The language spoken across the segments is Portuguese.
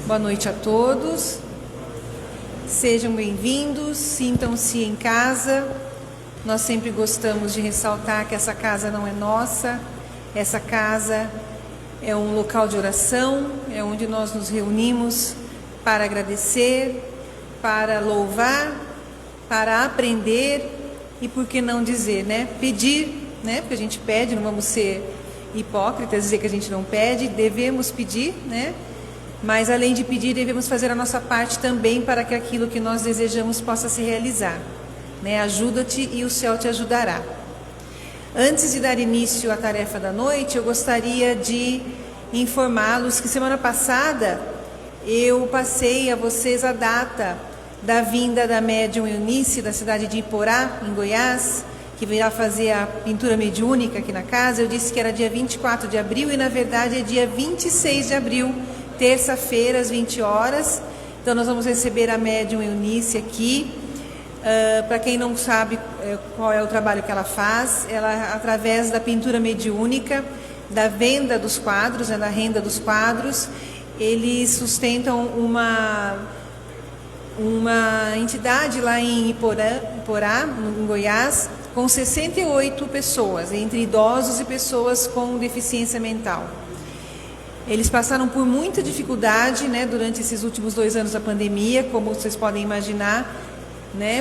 Boa noite a todos. Sejam bem-vindos, sintam-se em casa. Nós sempre gostamos de ressaltar que essa casa não é nossa. Essa casa é um local de oração, é onde nós nos reunimos para agradecer, para louvar, para aprender e, por que não dizer, pedir, porque a gente pede, não vamos ser hipócritas, dizer que a gente não pede, devemos pedir, mas além de pedir, devemos fazer a nossa parte também para que aquilo que nós desejamos possa se realizar. Ajuda-te e o céu te ajudará. Antes de dar início à tarefa da noite, eu gostaria de informá-los que semana passada eu passei a vocês a data da vinda da médium Eunice da cidade de Iporá, em Goiás, que virá fazer a pintura mediúnica aqui na casa. Eu disse que era dia 24 de abril e na verdade é dia 26 de abril, terça-feira, às 20 horas. Então nós vamos receber a médium Eunice aqui. Para quem não sabe qual é o trabalho que ela faz, ela, através da pintura mediúnica, da venda dos quadros, da renda dos quadros, eles sustentam uma entidade lá em Iporá, em Goiás, com 68 pessoas, entre idosos e pessoas com deficiência mental. Eles passaram por muita dificuldade, durante esses últimos 2 anos da pandemia, como vocês podem imaginar,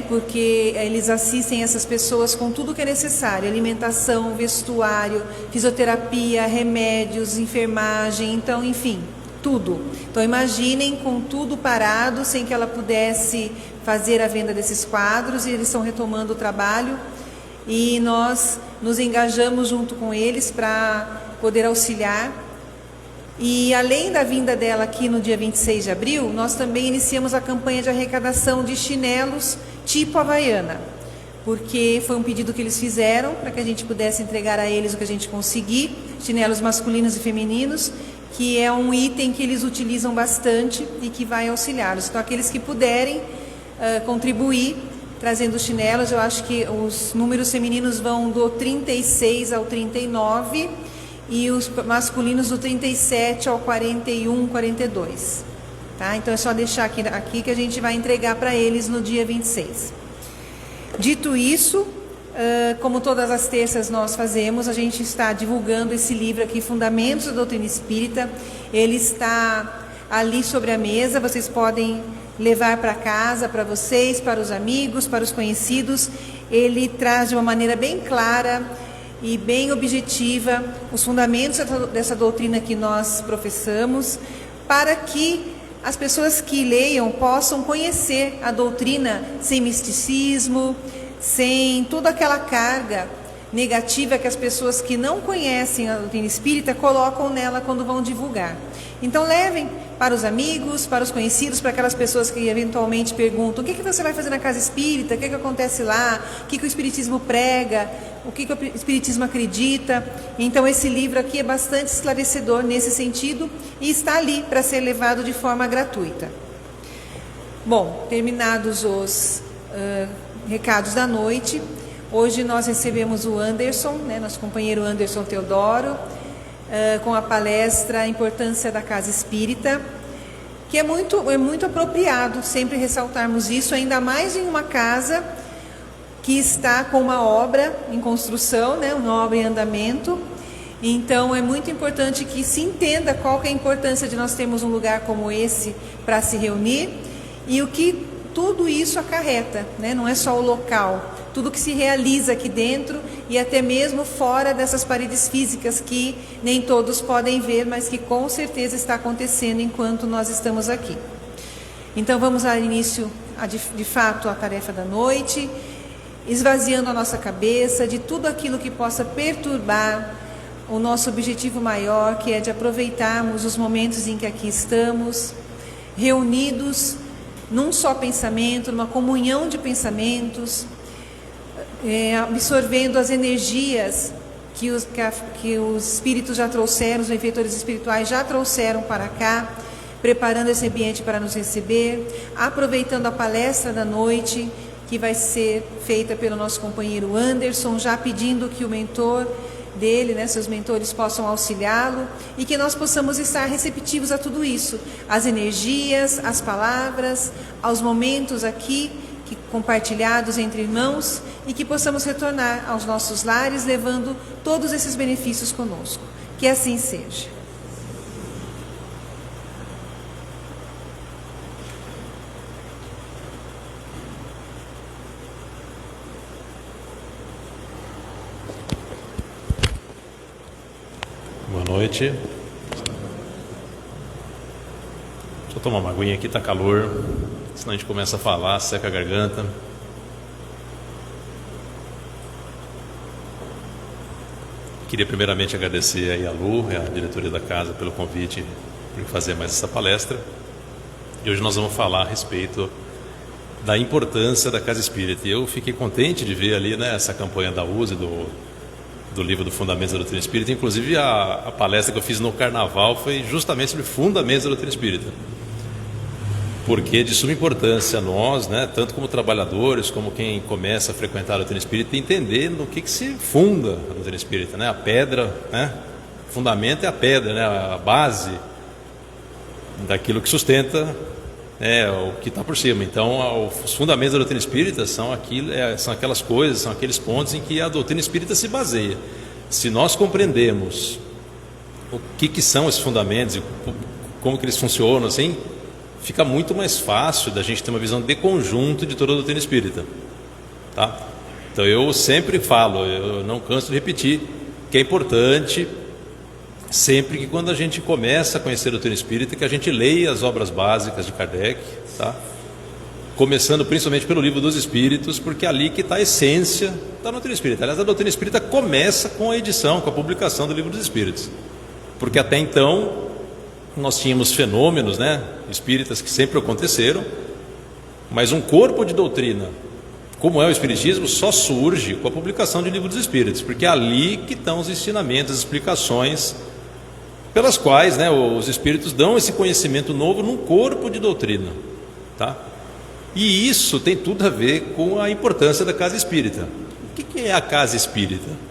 porque eles assistem essas pessoas com tudo que é necessário: alimentação, vestuário, fisioterapia, remédios, enfermagem, então, enfim, tudo. Então imaginem, com tudo parado, sem que ela pudesse fazer a venda desses quadros, e eles estão retomando o trabalho e nós nos engajamos junto com eles para poder auxiliar. E além da vinda dela aqui no dia 26 de abril, nós também iniciamos a campanha de arrecadação de chinelos tipo Havaiana, porque foi um pedido que eles fizeram para que a gente pudesse entregar a eles o que a gente conseguir, chinelos masculinos e femininos, que é um item que eles utilizam bastante e que vai auxiliá-los. Então, aqueles que puderem contribuir trazendo chinelos, eu acho que os números femininos vão do 36 ao 39 e os masculinos do 37 ao 41, 42. Tá? Então é só deixar aqui que a gente vai entregar para eles no dia 26. Dito isso, como todas as terças nós fazemos, a gente está divulgando esse livro aqui, Fundamentos da Doutrina Espírita. Ele está ali sobre a mesa, vocês podem levar para casa, para vocês, para os amigos, para os conhecidos. Ele traz de uma maneira bem clara e bem objetiva os fundamentos dessa doutrina que nós professamos, para que as pessoas que leiam possam conhecer a doutrina sem misticismo, sem toda aquela carga negativa que as pessoas que não conhecem a doutrina espírita colocam nela quando vão divulgar. Então levem para os amigos, para os conhecidos, para aquelas pessoas que eventualmente perguntam: o que você vai fazer na casa espírita? O que acontece lá? O que o espiritismo prega? O que o espiritismo acredita? Então esse livro aqui é bastante esclarecedor nesse sentido e está ali para ser levado de forma gratuita. Bom, terminados os recados da noite, hoje nós recebemos o Anderson, nosso companheiro Anderson Teodoro, com a palestra A Importância da Casa Espírita, que é muito apropriado sempre ressaltarmos isso, ainda mais em uma casa que está com uma obra em construção, uma obra em andamento. Então é muito importante que se entenda qual que é a importância de nós termos um lugar como esse para se reunir e o que tudo isso acarreta, não é só o local, tudo que se realiza aqui dentro e até mesmo fora dessas paredes físicas que nem todos podem ver, mas que com certeza está acontecendo enquanto nós estamos aqui. Então vamos dar início de fato à tarefa da noite, esvaziando a nossa cabeça de tudo aquilo que possa perturbar o nosso objetivo maior, que é de aproveitarmos os momentos em que aqui estamos, reunidos num só pensamento, numa comunhão de pensamentos, absorvendo as energias que os espíritos já trouxeram, os benfeitores espirituais já trouxeram para cá, preparando esse ambiente para nos receber, aproveitando a palestra da noite, que vai ser feita pelo nosso companheiro Anderson, já pedindo que o mentor dele, né, seus mentores possam auxiliá-lo e que nós possamos estar receptivos a tudo isso, às energias, às palavras, aos momentos aqui compartilhados entre irmãos e que possamos retornar aos nossos lares levando todos esses benefícios conosco. Que assim seja. Boa noite. Deixa eu tomar uma aguinha aqui, tá calor. Senão a gente começa a falar, seca a garganta. Queria primeiramente agradecer aí a Lu, a diretoria da casa, pelo convite por fazer mais essa palestra. E hoje nós vamos falar a respeito da importância da Casa Espírita. E eu fiquei contente de ver ali, né, essa campanha da USE, do livro do Fundamentos da Doutrina Espírita. Inclusive a palestra que eu fiz no Carnaval foi justamente sobre Fundamentos da Doutrina Espírita. Porque é de suma importância nós, né, tanto como trabalhadores, como quem começa a frequentar a doutrina espírita, entender no que se funda a doutrina espírita, né? A pedra, né? O fundamento é a pedra, né? A base daquilo que sustenta, o que está por cima. Então, os fundamentos da doutrina espírita são aquelas coisas, são aqueles pontos em que a doutrina espírita se baseia. Se nós compreendemos o que são esses fundamentos e como que eles funcionam, assim, fica muito mais fácil da gente ter uma visão de conjunto de toda a doutrina espírita, tá? Então eu sempre falo, eu não canso de repetir, que é importante sempre que quando a gente começa a conhecer a doutrina espírita, que a gente leia as obras básicas de Kardec, tá? Começando principalmente pelo Livro dos Espíritos, porque é ali que está a essência da doutrina espírita. Aliás, a doutrina espírita começa com a edição, com a publicação do Livro dos Espíritos, porque até então nós tínhamos fenômenos, né, espíritas que sempre aconteceram, mas um corpo de doutrina, como é o Espiritismo, só surge com a publicação de Livro dos Espíritos, porque é ali que estão os ensinamentos, as explicações pelas quais, né, os Espíritos dão esse conhecimento novo num corpo de doutrina, tá? E isso tem tudo a ver com a importância da Casa Espírita. O que é a Casa Espírita?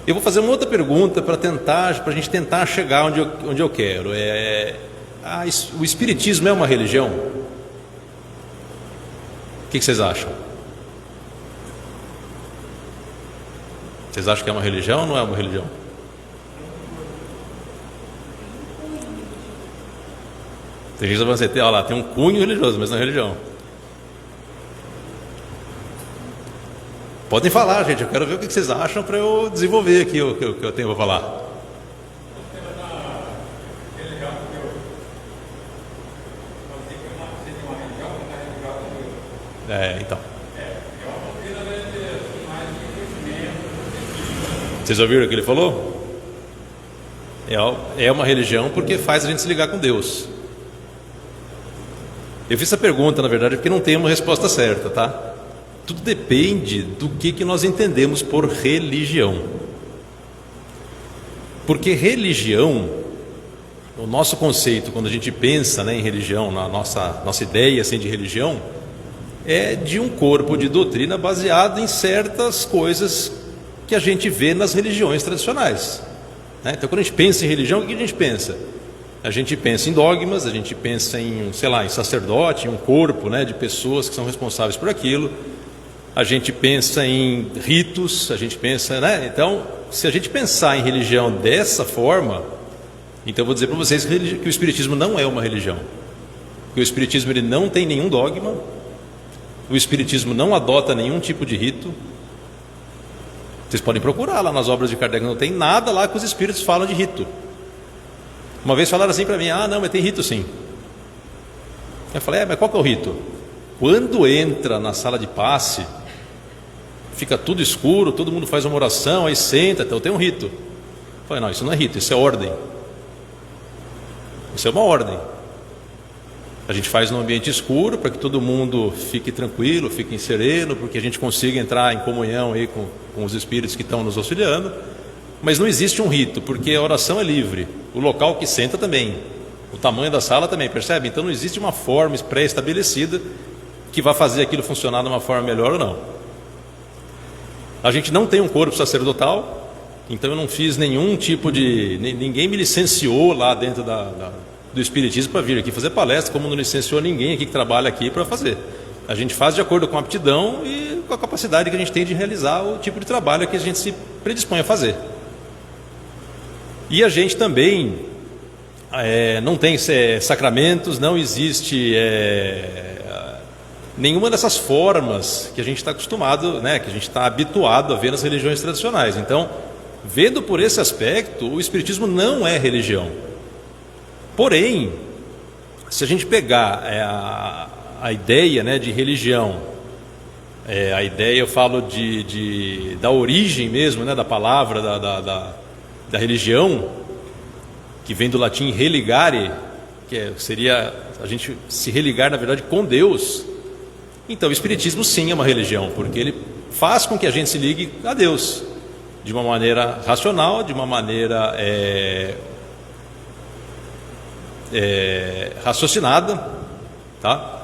Eu vou fazer uma outra pergunta para a gente tentar chegar onde eu quero. O Espiritismo é uma religião? O que vocês acham? Vocês acham que é uma religião ou não é uma religião? Tem gente que vai dizer, olha lá, tem um cunho religioso, mas não é religião. Podem falar, gente, eu quero ver o que vocês acham para eu desenvolver aqui o que eu tenho para falar. Então. Vocês ouviram o que ele falou? É uma religião porque faz a gente se ligar com Deus. Eu fiz essa pergunta, na verdade, porque não tem uma resposta certa, tá? Tudo depende do que nós entendemos por religião. Porque religião, o nosso conceito, quando a gente pensa, né, em religião, na nossa ideia assim, de religião, é de um corpo de doutrina baseado em certas coisas que a gente vê nas religiões tradicionais, né? Então, quando a gente pensa em religião, o que a gente pensa? A gente pensa em dogmas, a gente pensa em, em sacerdote, em um corpo, né, de pessoas que são responsáveis por aquilo. A gente pensa em ritos, a gente pensa, né? Então, se a gente pensar em religião dessa forma, então eu vou dizer para vocês que o Espiritismo não é uma religião. Porque o Espiritismo ele não tem nenhum dogma, o Espiritismo não adota nenhum tipo de rito. Vocês podem procurar lá nas obras de Kardec, não tem nada lá que os Espíritos falam de rito. Uma vez falaram assim para mim, não, mas tem rito sim. Eu falei, mas qual que é o rito? Quando entra na sala de passe, fica tudo escuro, todo mundo faz uma oração, aí senta, então tem um rito. Eu falei, não, isso não é rito, isso é ordem. Isso é uma ordem. A gente faz num ambiente escuro para que todo mundo fique tranquilo, fique sereno, porque a gente consiga entrar em comunhão aí com os espíritos que estão nos auxiliando. Mas não existe um rito, porque a oração é livre. O local que senta também. O tamanho da sala também, percebe? Então não existe uma forma pré-estabelecida que vai fazer aquilo funcionar de uma forma melhor ou não. A gente não tem um corpo sacerdotal, então eu não fiz nenhum tipo de... Ninguém me licenciou lá dentro do Espiritismo para vir aqui fazer palestra, como não licenciou ninguém aqui que trabalha aqui para fazer. A gente faz de acordo com a aptidão e com a capacidade que a gente tem de realizar o tipo de trabalho que a gente se predispõe a fazer. E a gente também não tem sacramentos, não existe nenhuma dessas formas que a gente está acostumado, né, que a gente está habituado a ver nas religiões tradicionais. Então, vendo por esse aspecto, o Espiritismo não é religião. Porém, se a gente pegar a ideia, né, de religião, a ideia, eu falo da origem mesmo, né, da palavra, da religião, que vem do latim religare, que seria a gente se religar, na verdade, com Deus. Então, o Espiritismo sim é uma religião, porque ele faz com que a gente se ligue a Deus, de uma maneira racional, de uma maneira raciocinada, tá?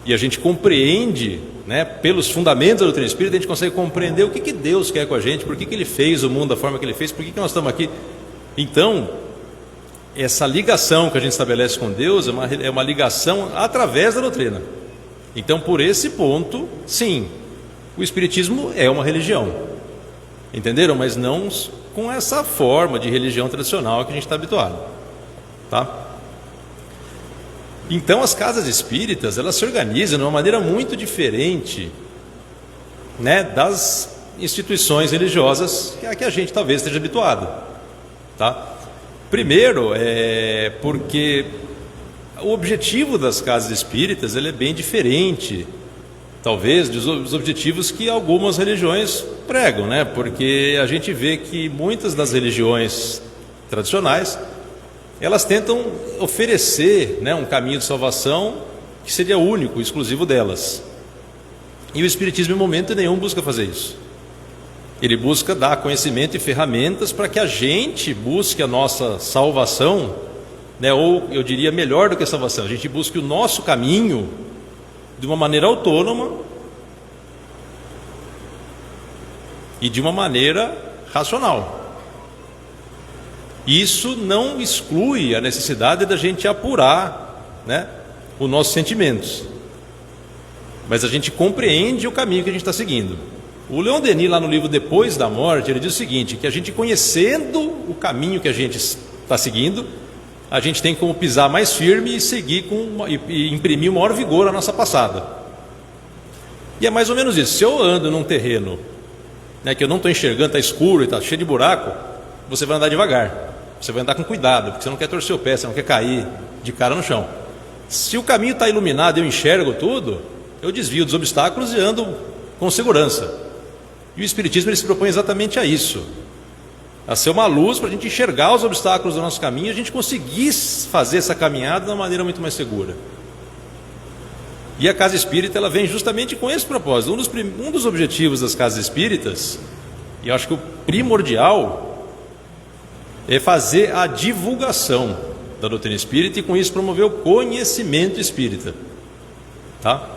E a gente compreende, né, pelos fundamentos da doutrina espírita, a gente consegue compreender o que Deus quer com a gente, por que Ele fez o mundo da forma que Ele fez, por que nós estamos aqui. Então, essa ligação que a gente estabelece com Deus é uma ligação através da doutrina. Então, por esse ponto, sim, o Espiritismo é uma religião. Entenderam? Mas não com essa forma de religião tradicional que a gente está habituado. Tá? Então, as casas espíritas, elas se organizam de uma maneira muito diferente, né, das instituições religiosas a que a gente talvez esteja habituado. Tá? Primeiro, porque o objetivo das casas espíritas ele é bem diferente, talvez, dos objetivos que algumas religiões pregam, né? Porque a gente vê que muitas das religiões tradicionais elas tentam oferecer, né, um caminho de salvação que seria único, exclusivo delas. E o Espiritismo, em momento nenhum, busca fazer isso. Ele busca dar conhecimento e ferramentas para que a gente busque a nossa salvação, né, ou eu diria melhor do que a salvação, a gente busque o nosso caminho de uma maneira autônoma e de uma maneira racional. Isso não exclui a necessidade da gente apurar, né, os nossos sentimentos, mas a gente compreende o caminho que a gente está seguindo. O Leon Denis, lá no livro Depois da Morte, ele diz o seguinte, que a gente conhecendo o caminho que a gente está seguindo, a gente tem como pisar mais firme e seguir e imprimir o maior vigor à nossa passada. E é mais ou menos isso. Se eu ando num terreno, né, que eu não estou enxergando, está escuro e está cheio de buraco, você vai andar devagar. Você vai andar com cuidado, porque você não quer torcer o pé, você não quer cair de cara no chão. Se o caminho está iluminado e eu enxergo tudo, eu desvio dos obstáculos e ando com segurança. E o Espiritismo ele se propõe exatamente a isso, a ser uma luz para a gente enxergar os obstáculos do nosso caminho e a gente conseguir fazer essa caminhada de uma maneira muito mais segura. E a Casa Espírita ela vem justamente com esse propósito. Um dos objetivos das Casas Espíritas, e eu acho que o primordial, é fazer a divulgação da doutrina espírita e com isso promover o conhecimento espírita. Tá?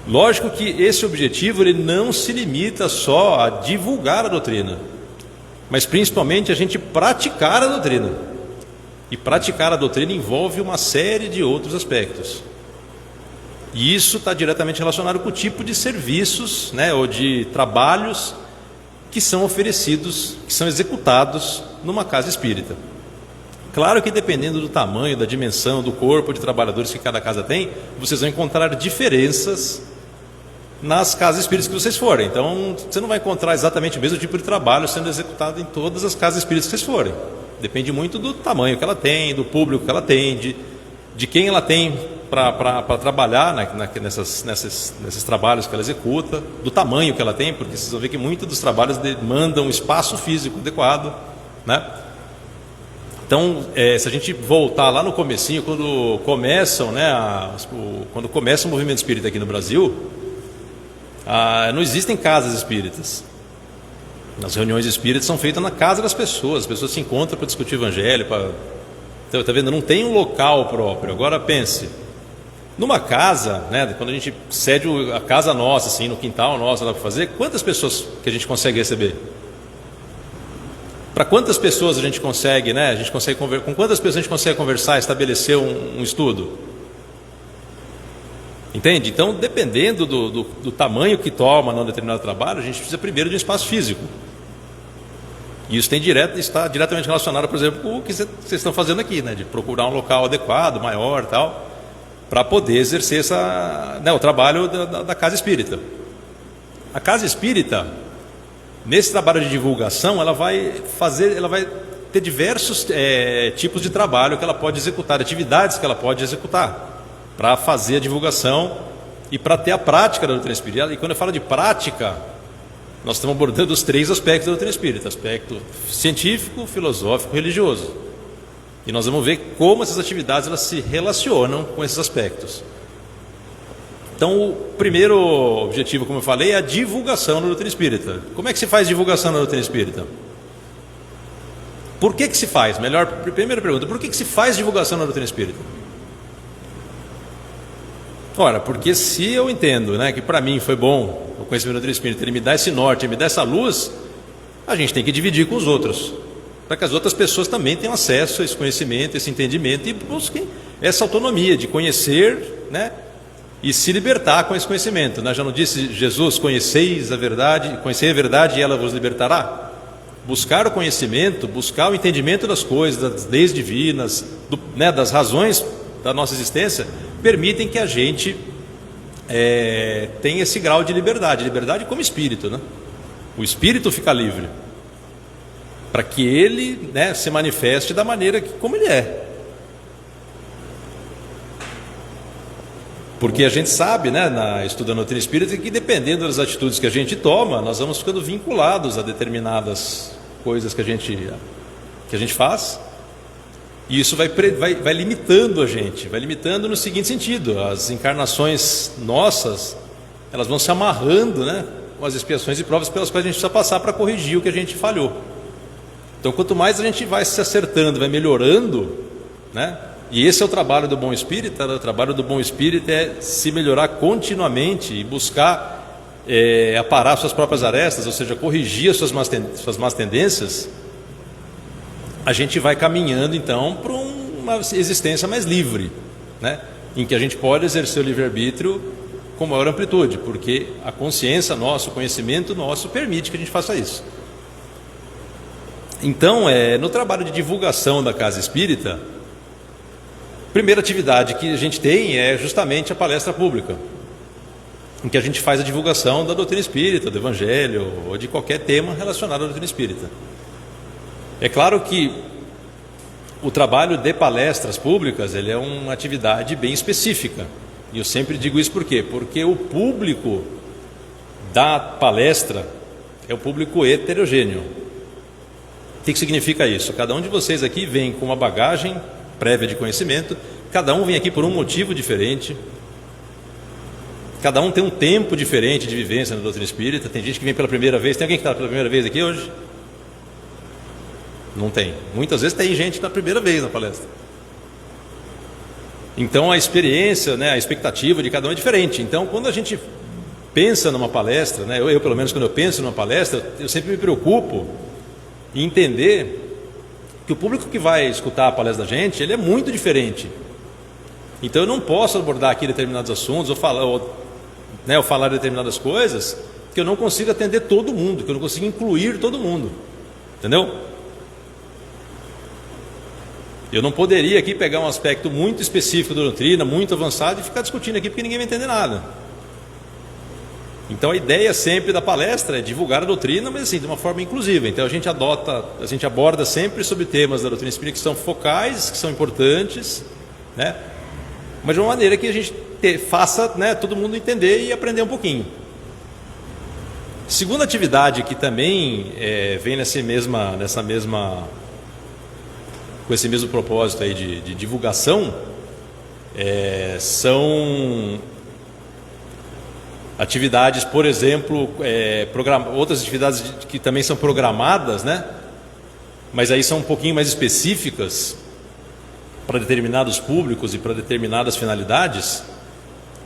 Lógico que esse objetivo ele não se limita só a divulgar a doutrina, mas principalmente a gente praticar a doutrina. E praticar a doutrina envolve uma série de outros aspectos. E isso está diretamente relacionado com o tipo de serviços, né, ou de trabalhos que são oferecidos, que são executados numa casa espírita. Claro que dependendo do tamanho, da dimensão, do corpo de trabalhadores que cada casa tem, vocês vão encontrar diferenças nas casas espíritas que vocês forem. Então, você não vai encontrar exatamente o mesmo tipo de trabalho sendo executado em todas as casas espíritas que vocês forem. Depende muito do tamanho que ela tem, do público que ela tem, de quem ela tem para trabalhar nesses trabalhos que ela executa, do tamanho que ela tem, porque vocês vão ver que muitos dos trabalhos demandam espaço físico adequado, né? Então, se a gente voltar lá no comecinho, quando começa o movimento espírita aqui no Brasil, não existem casas espíritas. As reuniões espíritas são feitas na casa das pessoas, as pessoas se encontram para discutir o evangelho, tá vendo? Não tem um local próprio. Agora pense, Numa casa, né, quando a gente cede a casa nossa, assim, no quintal nosso, dá para fazer, quantas pessoas que a gente consegue receber? Para quantas pessoas a gente consegue, né? Com quantas pessoas a gente consegue conversar, estabelecer um estudo? Entende? Então, dependendo do tamanho que toma num determinado trabalho, a gente precisa primeiro de um espaço físico. E isso está diretamente relacionado, por exemplo, com o que vocês estão fazendo aqui, né? De procurar um local adequado, maior, tal, para poder exercer o trabalho da casa espírita. A casa espírita, nesse trabalho de divulgação, ela vai ter diversos tipos de trabalho que ela pode executar, atividades que ela pode executar para fazer a divulgação e para ter a prática da doutrina espírita. E quando eu falo de prática, nós estamos abordando os 3 aspectos da doutrina espírita: aspecto científico, filosófico e religioso. E nós vamos ver como essas atividades elas se relacionam com esses aspectos. Então, o primeiro objetivo, como eu falei, é a divulgação da doutrina espírita. Como é que se faz divulgação da doutrina espírita? Por que se faz? Primeira pergunta, por que se faz divulgação da doutrina espírita? Ora, porque se eu entendo, né, que para mim foi bom o conhecimento da doutrina espírita, ele me dá esse norte, ele me dá essa luz, a gente tem que dividir com os outros, para que as outras pessoas também tenham acesso a esse conhecimento, esse entendimento e busquem essa autonomia de conhecer, né, e se libertar com esse conhecimento. Né? Já não disse Jesus: conhecei a verdade e ela vos libertará? Buscar o conhecimento, buscar o entendimento das coisas, das leis divinas, das razões da nossa existência, permitem que a gente tenha esse grau de liberdade como espírito, né? O espírito fica livre para que ele, né, se manifeste da maneira como ele é. Porque a gente sabe, né, estudando a doutrina espírita, que dependendo das atitudes que a gente toma, nós vamos ficando vinculados a determinadas coisas que a gente faz. E isso vai limitando a gente, vai limitando no seguinte sentido: as encarnações nossas, elas vão se amarrando, né, com as expiações e provas pelas quais a gente precisa passar para corrigir o que a gente falhou. Então, quanto mais a gente vai se acertando, vai melhorando, né, e esse é o trabalho do bom espírita. O trabalho do bom espírita é se melhorar continuamente e buscar aparar suas próprias arestas, ou seja, corrigir as suas más tendências. A gente vai caminhando então para uma existência mais livre, né? Em que a gente pode exercer o livre-arbítrio com maior amplitude, porque a consciência nossa, o conhecimento nosso permite que a gente faça isso. Então, no trabalho de divulgação da Casa Espírita, a primeira atividade que a gente tem é justamente a palestra pública, em que a gente faz a divulgação da doutrina espírita, do evangelho ou de qualquer tema relacionado à doutrina espírita. É claro que o trabalho de palestras públicas ele é uma atividade bem específica. E eu sempre digo isso por quê? Porque o público da palestra é o público heterogêneo. O que significa isso? Cada um de vocês aqui vem com uma bagagem prévia de conhecimento, cada um vem aqui por um motivo diferente, cada um tem um tempo diferente de vivência na doutrina espírita. Tem gente que vem pela primeira vez. Tem alguém que está pela primeira vez aqui hoje? Não tem. Muitas vezes tem gente na primeira vez na palestra. Então a experiência, né, a expectativa de cada um é diferente. Então quando a gente pensa numa palestra, né, eu pelo menos quando eu penso numa palestra, eu sempre me preocupo em entender que o público que vai escutar a palestra da gente, ele é muito diferente. Então eu não posso abordar aqui determinados assuntos ou falar determinadas coisas que eu não consigo atender todo mundo, que eu não consigo incluir todo mundo. Entendeu? Eu não poderia aqui pegar um aspecto muito específico da doutrina, muito avançado, e ficar discutindo aqui porque ninguém vai entender nada. Então a ideia sempre da palestra é divulgar a doutrina, mas assim, de uma forma inclusiva. Então a gente aborda sempre sobre temas da doutrina espírita que são focais, que são importantes, né? Mas de uma maneira que a gente faça, né, todo mundo entender e aprender um pouquinho. Segunda atividade que também vem com esse mesmo propósito aí de divulgação, são atividades, por exemplo, outras atividades que também são programadas, né? Mas aí são um pouquinho mais específicas para determinados públicos e para determinadas finalidades,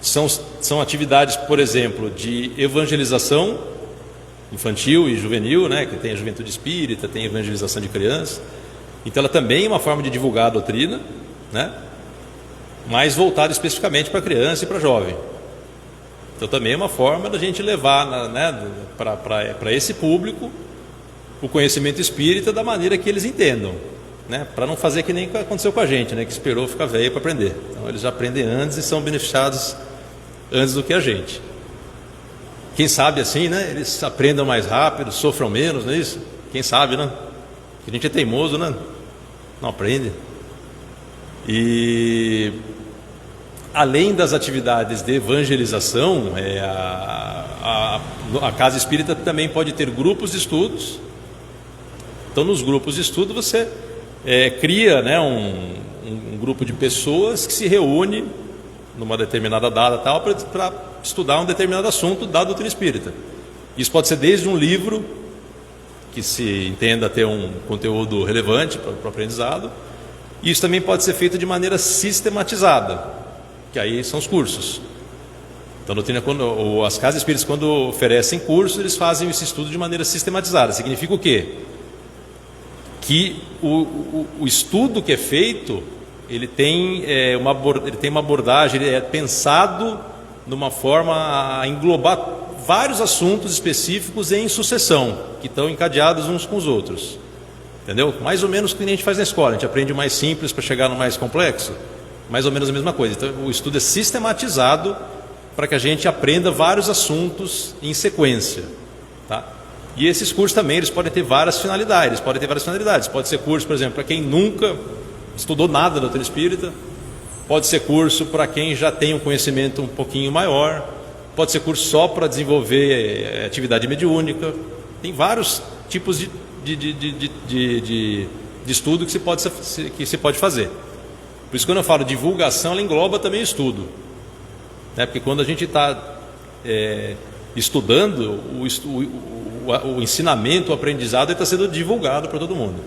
São atividades, por exemplo, de evangelização infantil e juvenil, né? Que tem a juventude espírita, tem a evangelização de crianças. Então ela também é uma forma de divulgar a doutrina, né? Mas voltada especificamente para criança e para jovem. Então também é uma forma da gente levar, né, para esse público o conhecimento espírita da maneira que eles entendam, né? Para não fazer que nem aconteceu com a gente, né? Que esperou ficar velho para aprender. Então eles já aprendem antes e são beneficiados antes do que a gente. Quem sabe assim, né? Eles aprendam mais rápido, sofram menos, não é isso? Quem sabe, né? Que a gente é teimoso, né? Não aprende. E além das atividades de evangelização, a Casa Espírita também pode ter grupos de estudos. Então, nos grupos de estudo, você cria, né, um grupo de pessoas que se reúne numa determinada data tal para estudar um determinado assunto da doutrina espírita. Isso pode ser desde um livro que se entenda ter um conteúdo relevante para o aprendizado. Isso também pode ser feito de maneira sistematizada, que aí são os cursos. Então, as casas espíritas, quando oferecem cursos, eles fazem esse estudo de maneira sistematizada. Significa o quê? Que o estudo que é feito, ele tem uma abordagem, ele é pensado numa forma a englobar vários assuntos específicos em sucessão, que estão encadeados uns com os outros. Entendeu? Mais ou menos o que a gente faz na escola. A gente aprende o mais simples para chegar no mais complexo. Mais ou menos a mesma coisa. Então, o estudo é sistematizado para que a gente aprenda vários assuntos em sequência. Tá? E esses cursos também, eles podem ter várias finalidades. Pode ser curso, por exemplo, para quem nunca estudou nada da doutrina espírita. Pode ser curso para quem já tem um conhecimento um pouquinho maior. Pode ser curso só para desenvolver atividade mediúnica. Tem vários tipos de estudo que se pode fazer. Por isso, quando eu falo divulgação, ela engloba também estudo, né? Porque quando a gente está estudando, o ensinamento, o aprendizado está sendo divulgado para todo mundo.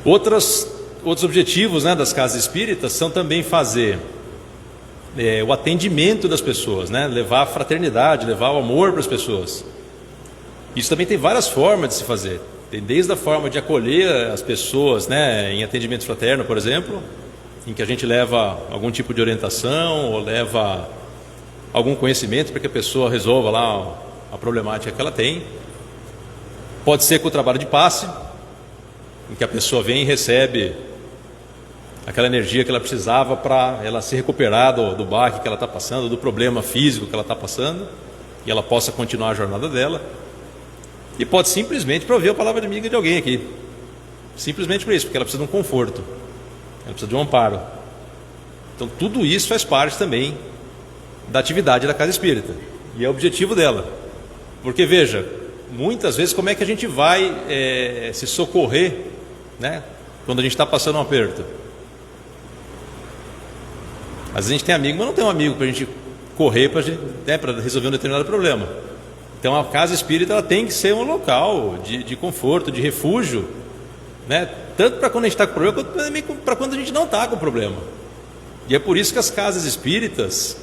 Outros objetivos, né, das casas espíritas são também fazer o atendimento das pessoas, né? Levar a fraternidade, levar o amor para as pessoas. Isso também tem várias formas de se fazer. Tem desde a forma de acolher as pessoas, né, em atendimento fraterno, por exemplo, em que a gente leva algum tipo de orientação ou leva algum conhecimento para que a pessoa resolva lá a problemática que ela tem. Pode ser com o trabalho de passe, em que a pessoa vem e recebe aquela energia que ela precisava para ela se recuperar do baque que ela está passando, do problema físico que ela está passando, e ela possa continuar a jornada dela. E pode simplesmente para ouvir a palavra amiga de alguém aqui. Simplesmente por isso, porque ela precisa de um conforto. Ela precisa de um amparo. Então tudo isso faz parte também da atividade da Casa Espírita. E é o objetivo dela. Porque veja, muitas vezes como é que a gente vai se socorrer, né, quando a gente está passando um aperto? Às vezes a gente tem amigo, mas não tem um amigo para a gente correr para resolver um determinado problema. Então a Casa Espírita ela tem que ser um local de conforto, de refúgio, né? Tanto para quando a gente está com problema, quanto também para quando a gente não está com problema. E é por isso que as casas espíritas,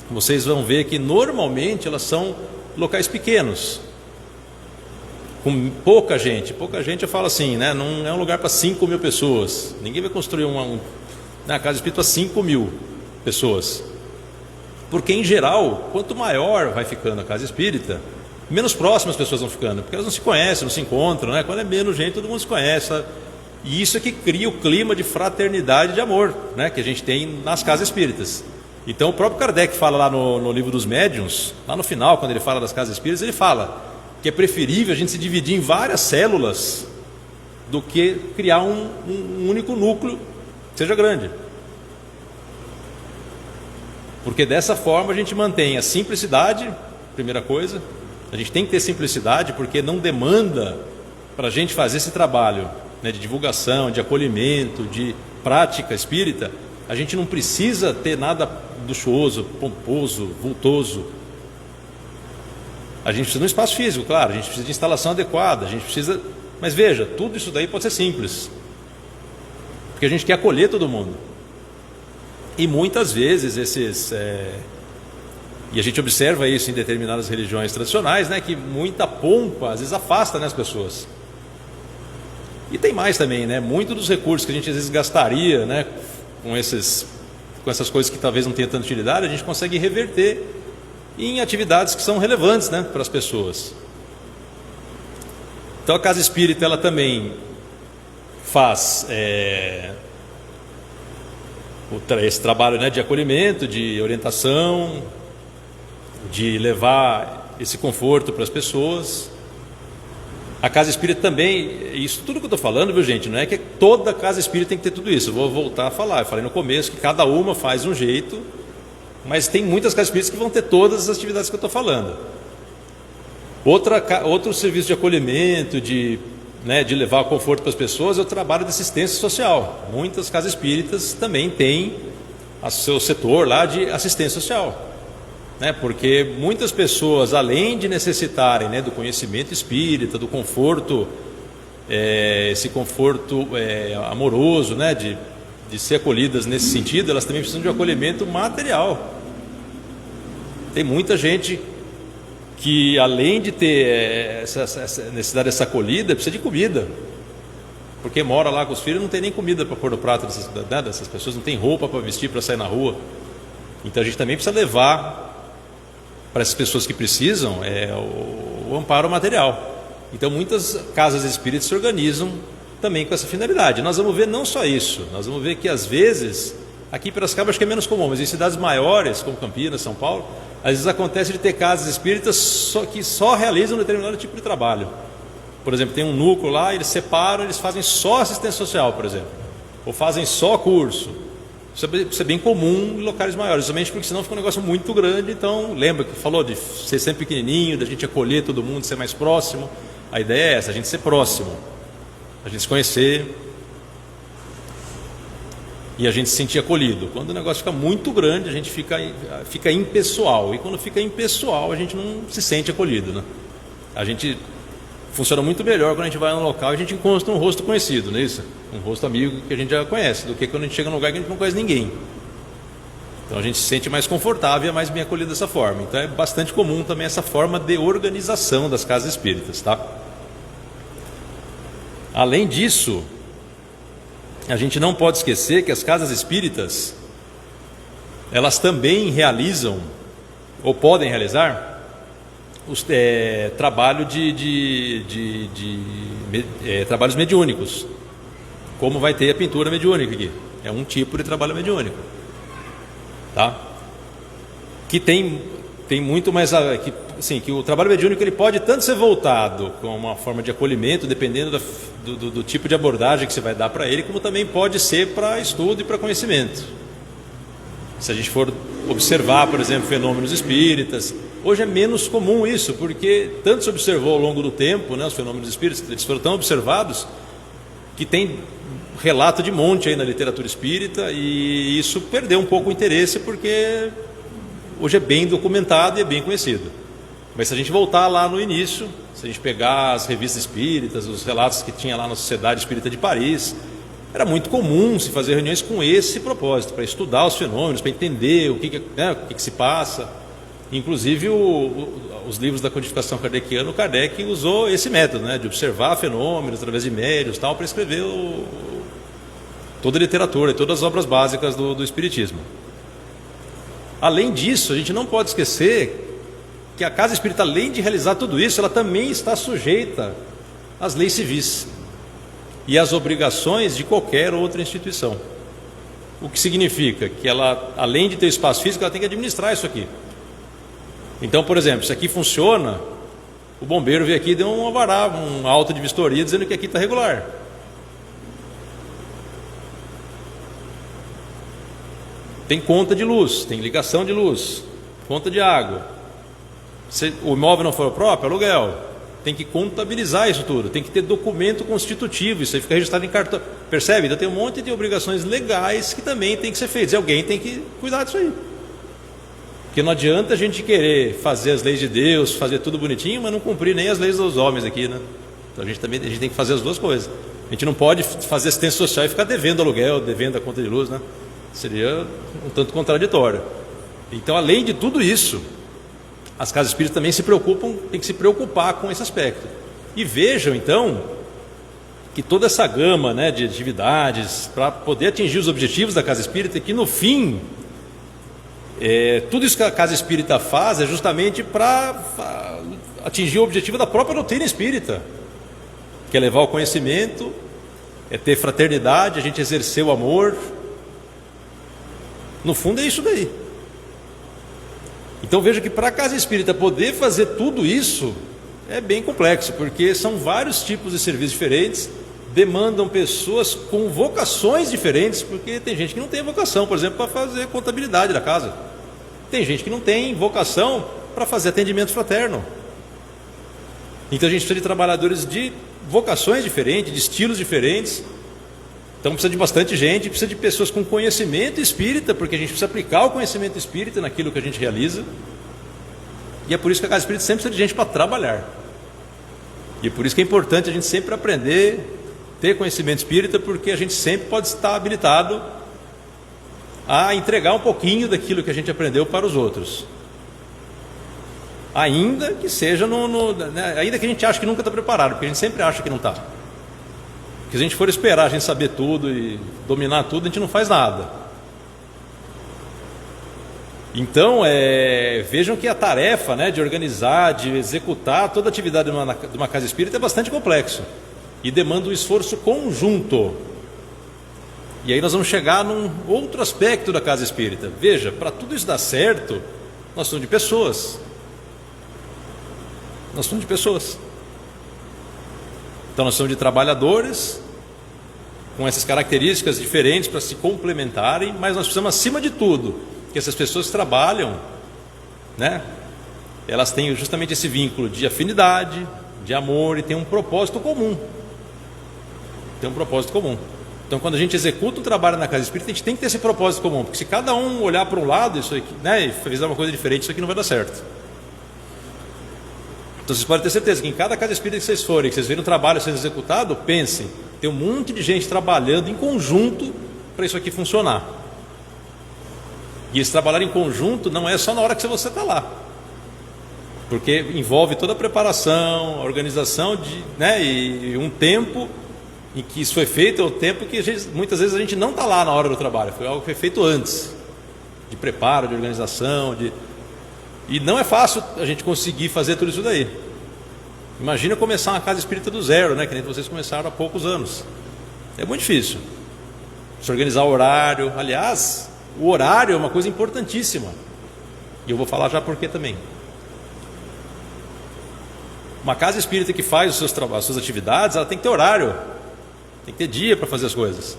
vocês vão ver que normalmente elas são locais pequenos, com pouca gente. Pouca gente, eu falo assim, né? Não é um lugar para 5.000 pessoas. Ninguém vai construir uma casa espírita para 5.000 pessoas. Porque, em geral, quanto maior vai ficando a casa espírita, menos próximas as pessoas vão ficando, porque elas não se conhecem, não se encontram, né? Quando é menos gente, todo mundo se conhece. E isso é que cria o clima de fraternidade e de amor, né, que a gente tem nas casas espíritas. Então, o próprio Kardec fala lá no livro dos médiuns, lá no final, quando ele fala das casas espíritas, ele fala que é preferível a gente se dividir em várias células do que criar um único núcleo que seja grande. Porque dessa forma a gente mantém a simplicidade, primeira coisa. A gente tem que ter simplicidade porque não demanda para a gente fazer esse trabalho, né, de divulgação, de acolhimento, de prática espírita. A gente não precisa ter nada luxuoso, pomposo, vultoso. A gente precisa de um espaço físico, claro, a gente precisa de instalação adequada, a gente precisa... Mas veja, tudo isso daí pode ser simples. Porque a gente quer acolher todo mundo. E muitas vezes e a gente observa isso em determinadas religiões tradicionais, né, que muita pompa às vezes afasta, né, as pessoas. E tem mais também, né, muito dos recursos que a gente às vezes gastaria, né, com essas coisas que talvez não tenham tanta utilidade, a gente consegue reverter em atividades que são relevantes, né, para as pessoas. Então a casa espírita ela também faz esse trabalho, né, de acolhimento, de orientação, de levar esse conforto para as pessoas. A casa espírita também, isso tudo que eu estou falando, viu gente, não é que toda casa espírita tem que ter tudo isso. Eu vou voltar a falar, eu falei no começo que cada uma faz um jeito, mas tem muitas casas espíritas que vão ter todas as atividades que eu estou falando. Outro serviço de acolhimento, de levar conforto para as pessoas é o trabalho de assistência social. Muitas casas espíritas também têm o seu setor lá de assistência social. Porque muitas pessoas, além de necessitarem, né, do conhecimento espírita, do conforto, esse conforto amoroso, né, de ser acolhidas nesse sentido, elas também precisam de um acolhimento material. Tem muita gente que, além de ter essa necessidade dessa acolhida, precisa de comida, porque mora lá com os filhos, não tem nem comida para pôr no prato dessas pessoas, não tem roupa para vestir, para sair na rua. Então a gente também precisa levar para essas pessoas que precisam o amparo material. Então muitas casas espíritas se organizam também com essa finalidade. Nós vamos ver não só isso, nós vamos ver que às vezes, aqui em Piracicaba acho que é menos comum, mas em cidades maiores, como Campinas, São Paulo, às vezes acontece de ter casas espíritas que só realizam um determinado tipo de trabalho. Por exemplo, tem um núcleo lá, eles separam, eles fazem só assistência social, por exemplo, ou fazem só curso. Isso é bem comum em locais maiores, justamente porque senão fica um negócio muito grande. Então, lembra que falou de ser sempre pequenininho, da gente acolher todo mundo, ser mais próximo. A ideia é essa, a gente ser próximo, a gente se conhecer e a gente se sentir acolhido. Quando o negócio fica muito grande, a gente fica impessoal. E quando fica impessoal, a gente não se sente acolhido, né? A gente funciona muito melhor quando a gente vai num local e a gente encontra um rosto conhecido, não é isso? Um rosto amigo que a gente já conhece, do que quando a gente chega num lugar que a gente não conhece ninguém. Então a gente se sente mais confortável e é mais bem acolhido dessa forma. Então é bastante comum também essa forma de organização das casas espíritas, tá? Além disso, a gente não pode esquecer que as casas espíritas, elas também realizam, ou podem realizar, trabalho trabalhos mediúnicos, como vai ter a pintura mediúnica aqui. É um tipo de trabalho mediúnico, tá? Que tem muito mais que o trabalho mediúnico ele pode tanto ser voltado com uma forma de acolhimento, dependendo do tipo de abordagem que você vai dar para ele, como também pode ser para estudo e para conhecimento. Se a gente for observar, por exemplo, fenômenos espíritas, hoje é menos comum isso, porque tanto se observou ao longo do tempo, né, os fenômenos espíritas, eles foram tão observados que tem relato de monte aí na literatura espírita, e isso perdeu um pouco o interesse, porque hoje é bem documentado e é bem conhecido. Mas se a gente voltar lá no início, se a gente pegar as revistas espíritas, os relatos que tinha lá na Sociedade Espírita de Paris, era muito comum se fazer reuniões com esse propósito, para estudar os fenômenos, para entender o que se passa. Inclusive os livros da codificação kardeciana, o Kardec usou esse método, né, de observar fenômenos através de médiuns para escrever toda a literatura e todas as obras básicas do Espiritismo. Além disso, a gente não pode esquecer que a casa espírita, além de realizar tudo isso, ela também está sujeita às leis civis e às obrigações de qualquer outra instituição. O que significa que ela, além de ter espaço físico, ela tem que administrar isso aqui. Então, por exemplo, se aqui funciona, o bombeiro veio aqui e deu um alvará, um auto de vistoria dizendo que aqui está regular. Tem conta de luz, tem ligação de luz, conta de água. Se o imóvel não for próprio, aluguel. Tem que contabilizar isso tudo, tem que ter documento constitutivo, isso aí fica registrado em cartório. Percebe? Então tem um monte de obrigações legais que também tem que ser feitas, e alguém tem que cuidar disso aí. Porque não adianta a gente querer fazer as leis de Deus, fazer tudo bonitinho, mas não cumprir nem as leis dos homens aqui, né? Então a gente tem que fazer as duas coisas. A gente não pode fazer assistência social e ficar devendo aluguel, devendo a conta de luz, né? Seria um tanto contraditório. Então, além de tudo isso, as casas espíritas também têm que se preocupar com esse aspecto. E vejam, então, que toda essa gama, né, de atividades para poder atingir os objetivos da casa espírita, que no fim, tudo isso que a casa espírita faz é justamente para atingir o objetivo da própria doutrina espírita, que é levar o conhecimento, é ter fraternidade, a gente exercer o amor. No fundo é isso daí. Então veja que para a casa espírita poder fazer tudo isso é bem complexo, porque são vários tipos de serviços diferentes, demandam pessoas com vocações diferentes, porque tem gente que não tem vocação, por exemplo, para fazer contabilidade da casa. Tem gente que não tem vocação para fazer atendimento fraterno. Então a gente precisa de trabalhadores de vocações diferentes, de estilos diferentes. Então precisa de bastante gente, precisa de pessoas com conhecimento espírita, porque a gente precisa aplicar o conhecimento espírita naquilo que a gente realiza. E é por isso que a casa espírita sempre precisa de gente para trabalhar. E é por isso que é importante a gente sempre aprender, ter conhecimento espírita, porque a gente sempre pode estar habilitado a entregar um pouquinho daquilo que a gente aprendeu para os outros. Ainda que seja ainda que a gente ache que nunca está preparado, porque a gente sempre acha que não está. Porque se a gente for esperar a gente saber tudo e dominar tudo, a gente não faz nada. Então, vejam que a tarefa, né, de organizar, de executar toda a atividade de uma casa espírita é bastante complexo e demanda um esforço conjunto. E aí nós vamos chegar num outro aspecto da casa espírita. Veja, para tudo isso dar certo, nós somos de pessoas. Nós somos de pessoas. Então nós somos de trabalhadores com essas características diferentes para se complementarem, mas nós precisamos, acima de tudo, que essas pessoas que trabalham, né, elas têm justamente esse vínculo de afinidade, de amor, e tem um propósito comum. Tem um propósito comum. Então quando a gente executa um trabalho na casa espírita, a gente tem que ter esse propósito comum, porque se cada um olhar para um lado, isso aqui, né, e fizer uma coisa diferente, isso aqui não vai dar certo. Então vocês podem ter certeza que em cada casa espírita que vocês forem, que vocês verem um trabalho sendo executado, pensem, tem um monte de gente trabalhando em conjunto para isso aqui funcionar. E esse trabalhar em conjunto não é só na hora que você está lá, porque envolve toda a preparação, a organização, e um tempo em que isso foi feito, é o tempo que muitas vezes a gente não está lá na hora do trabalho, foi algo que foi feito antes, de preparo, de organização, e não é fácil a gente conseguir fazer tudo isso daí. Imagina começar uma casa espírita do zero, né? Que nem vocês começaram há poucos anos. É muito difícil. Se organizar o horário. Aliás, o horário é uma coisa importantíssima. E eu vou falar já por quê também. Uma casa espírita que faz as suas atividades, ela tem que ter horário. Tem que ter dia para fazer as coisas.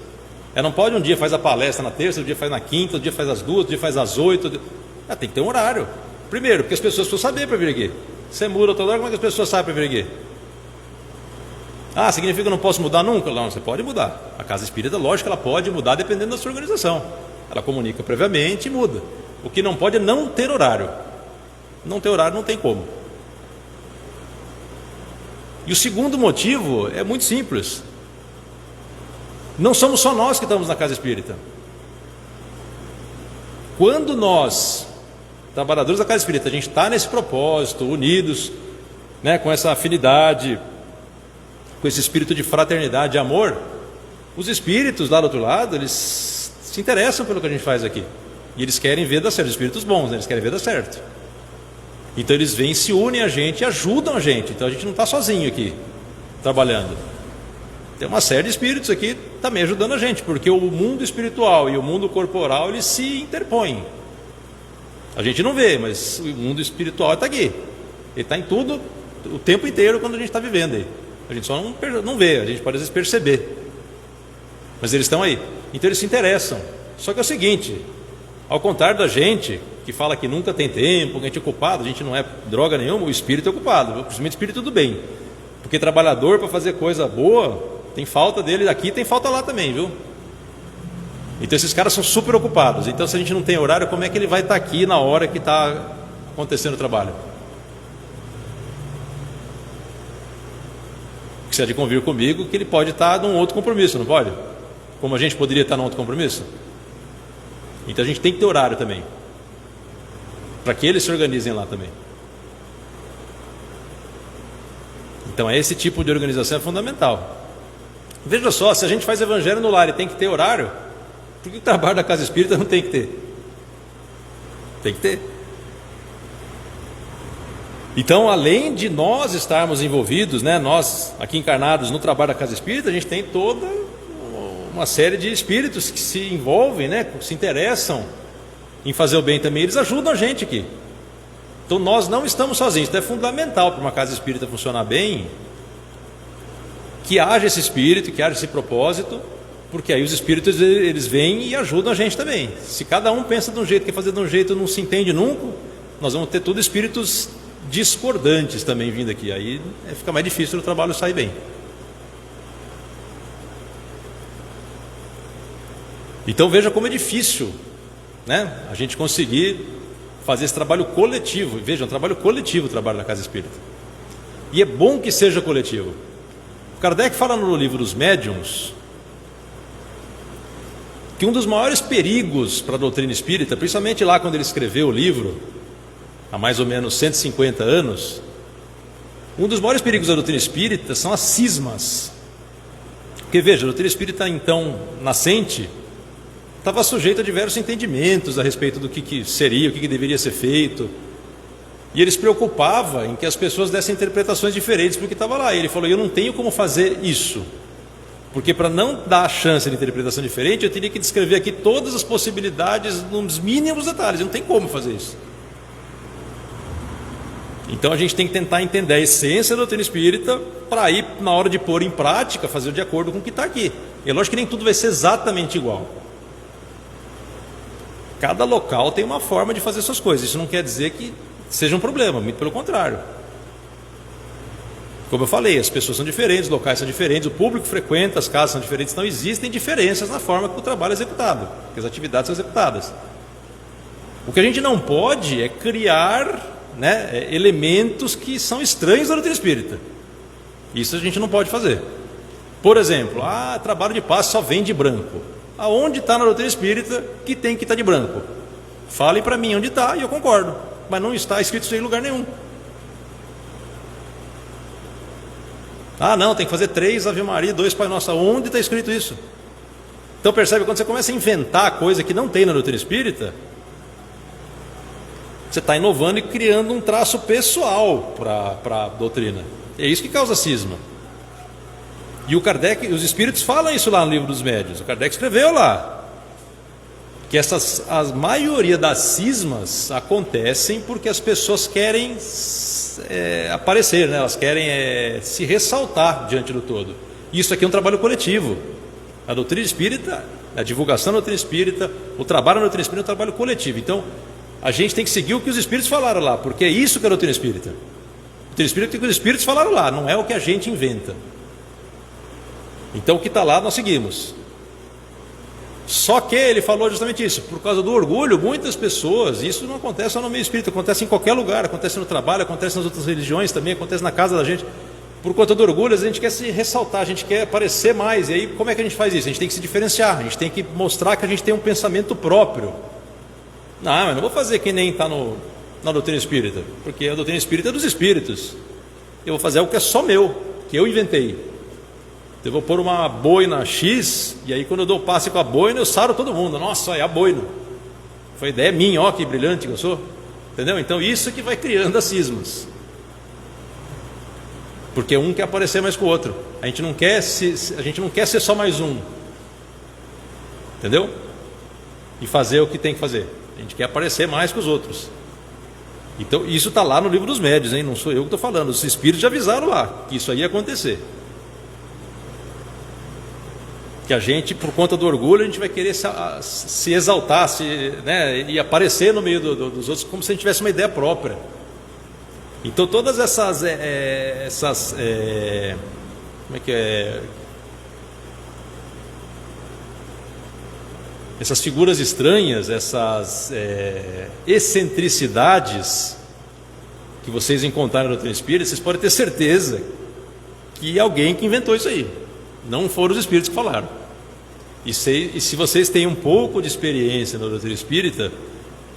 Ela não pode um dia faz a palestra na terça, outro dia faz na quinta, outro dia faz às 2, outro dia faz às 8. Ela tem que ter um horário. Primeiro, porque as pessoas precisam saber para vir aqui. Você muda toda hora, como é que as pessoas sabem para vir aqui? Ah, significa que eu não posso mudar nunca? Não, você pode mudar. A casa espírita, lógico, ela pode mudar dependendo da sua organização. Ela comunica previamente e muda. O que não pode é não ter horário. Não ter horário não tem como. E o segundo motivo é muito simples. Não somos só nós que estamos na casa espírita. Quando nós, trabalhadores da casa espírita, a gente está nesse propósito, unidos, né, com essa afinidade, com esse espírito de fraternidade, de amor, os espíritos lá do outro lado, eles se interessam pelo que a gente faz aqui. E eles querem ver dar certo, os espíritos bons, né, eles querem ver dar certo. Então eles vêm, se unem a gente e ajudam a gente. Então a gente não está sozinho aqui, trabalhando. Tem uma série de espíritos aqui também ajudando a gente, porque o mundo espiritual e o mundo corporal, eles se interpõem. A gente não vê, mas o mundo espiritual está aqui. Ele está em tudo, o tempo inteiro, quando a gente está vivendo aí. A gente só não vê, a gente pode às vezes perceber. Mas eles estão aí. Então eles se interessam. Só que é o seguinte, ao contrário da gente, que fala que nunca tem tempo, que a gente é ocupado, a gente não é droga nenhuma, o espírito é ocupado, principalmente o espírito tudo bem. Porque trabalhador, para fazer coisa boa, tem falta dele aqui, tem falta lá também, viu? Então esses caras são super ocupados. Então se a gente não tem horário, como é que ele vai estar aqui na hora que está acontecendo o trabalho? Porque você há de convir comigo que ele pode estar num outro compromisso, não pode? Como a gente poderia estar num outro compromisso? Então a gente tem que ter horário também, para que eles se organizem lá também. Então esse tipo de organização é fundamental. Veja só, se a gente faz evangelho no lar e tem que ter horário, por que o trabalho da casa espírita não tem que ter? Tem que ter. Então, além de nós estarmos envolvidos, né, nós aqui encarnados no trabalho da casa espírita, a gente tem toda uma série de espíritos que se envolvem, né, que se interessam em fazer o bem também. Eles ajudam a gente aqui. Então nós não estamos sozinhos. Então é fundamental para uma casa espírita funcionar bem que haja esse espírito, que haja esse propósito, porque aí os espíritos eles vêm e ajudam a gente também. Se cada um pensa de um jeito, quer fazer de um jeito, não se entende nunca, nós vamos ter tudo espíritos discordantes também vindo aqui. Aí fica mais difícil o trabalho sair bem. Então veja como é difícil, né, a gente conseguir fazer esse trabalho coletivo. Veja, é um trabalho coletivo o trabalho da casa espírita. E é bom que seja coletivo. Kardec fala no livro dos Médiuns que um dos maiores perigos para a doutrina espírita, principalmente lá quando ele escreveu o livro, há mais ou menos 150 anos, um dos maiores perigos da doutrina espírita são as cismas. Porque veja, a doutrina espírita então nascente estava sujeita a diversos entendimentos a respeito do que seria, o que deveria ser feito. E ele se preocupava em que as pessoas dessem interpretações diferentes porque estava lá. E ele falou, eu não tenho como fazer isso, porque para não dar a chance de interpretação diferente, eu teria que descrever aqui todas as possibilidades nos mínimos detalhes. Eu não tem como fazer isso. Então a gente tem que tentar entender a essência da doutrina espírita para aí, na hora de pôr em prática, fazer de acordo com o que está aqui. E é lógico que nem tudo vai ser exatamente igual. Cada local tem uma forma de fazer suas coisas. Isso não quer dizer que seja um problema, muito pelo contrário. Como eu falei, as pessoas são diferentes, os locais são diferentes, o público frequenta, as casas são diferentes, então existem diferenças na forma que o trabalho é executado, que as atividades são executadas. O que a gente não pode é criar, né, elementos que são estranhos da doutrina espírita. Isso a gente não pode fazer. Por exemplo, trabalho de passe só vem de branco. Aonde está na doutrina espírita que tem que estar de branco? Falem para mim onde está e eu concordo. Mas não está escrito isso em lugar nenhum. Não, tem que fazer 3 Ave Maria, 2 Pai Nosso. Onde está escrito isso? Então percebe, quando você começa a inventar coisa que não tem na doutrina espírita, você está inovando e criando um traço pessoal para a doutrina. É isso que causa cisma. E o Kardec, os espíritos falam isso lá no livro dos Médiuns. O Kardec escreveu lá que a maioria das cismas acontecem porque as pessoas querem aparecer, né? Elas querem se ressaltar diante do todo. Isso aqui é um trabalho coletivo. A doutrina espírita, a divulgação da doutrina espírita, o trabalho da doutrina espírita é um trabalho coletivo. Então, a gente tem que seguir o que os espíritos falaram lá, porque é isso que é a doutrina espírita. A doutrina espírita é o que os espíritos falaram lá, não é o que a gente inventa. Então, o que está lá, nós seguimos. Só que ele falou justamente isso, por causa do orgulho, muitas pessoas, isso não acontece só no meio espírita, acontece em qualquer lugar, acontece no trabalho, acontece nas outras religiões também, acontece na casa da gente. Por conta do orgulho, a gente quer se ressaltar, a gente quer aparecer mais. E aí, como é que a gente faz isso? A gente tem que se diferenciar, a gente tem que mostrar que a gente tem um pensamento próprio. Não, mas não vou fazer que nem está na doutrina espírita, porque a doutrina espírita é dos espíritos. Eu vou fazer algo que é só meu, que eu inventei. Eu vou pôr uma boina X, e aí quando eu dou passe com a boina, eu saro todo mundo. Nossa, é a boina. Foi ideia minha, ó, que brilhante que eu sou. Entendeu? Então isso que vai criando as cismas. Porque um quer aparecer mais que o outro. A gente não quer ser só mais um. Entendeu? E fazer o que tem que fazer. A gente quer aparecer mais que os outros. Então isso está lá no livro dos Médiuns, hein? Não sou eu que estou falando. Os espíritos já avisaram lá que isso aí ia acontecer. Que a gente, por conta do orgulho, a gente vai querer se exaltar, né, e aparecer no meio dos outros como se a gente tivesse uma ideia própria. Então todas essas como é que é? Essas figuras estranhas, essas excentricidades que vocês encontraram na doutrina espírita, vocês podem ter certeza que alguém que inventou isso aí. Não foram os espíritos que falaram. E se vocês têm um pouco de experiência na doutrina espírita